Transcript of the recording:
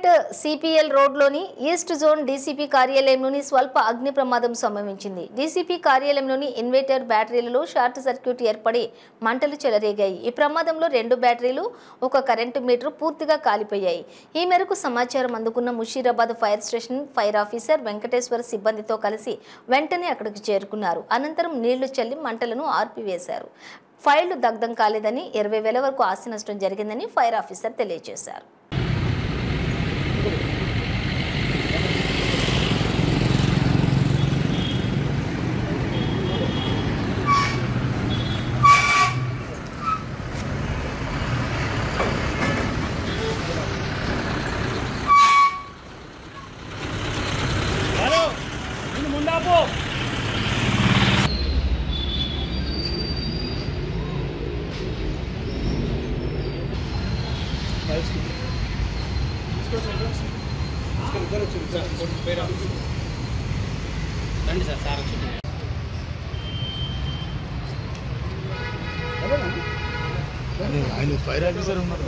Siddipet CPL రోడ్లోని east zone DCP కార్యాలయంలోని స్వల్ప అగ్ని ప్రమాదం సంభవించింది. డీసీపీ కార్యాలయంలోని ఇన్వర్టర్ బ్యాటరీలలో షార్ట్ సర్క్యూట్ ఏర్పడి మంటలు చెలరేగాయి. ఈ ప్రమాదంలో 2 బ్యాటరీలు, 1 కరెంటు మీటర్ పూర్తిగా కాలిపోయాయి. ఈ మేరకు సమాచారం అందుకున్న Musheerabad fire station fire officer Venkateswara సిబ్బందితో కలిసి వెంటనే అక్కడికి చేరుకున్నారు. అనంతరం నీళ్లు చల్లి మంటలను ఆర్పివేశారు. ఫైర్లు దగ్ధం కాలేదని, 20,000 వరకు ఆస్తి నష్టం జరిగిందని ఫైర్ ఆఫీసర్ తెలియజేశారు. రండి సార్ సార్ ఆయన ఫైర్ ఆఫీసర్ ఉన్నారు.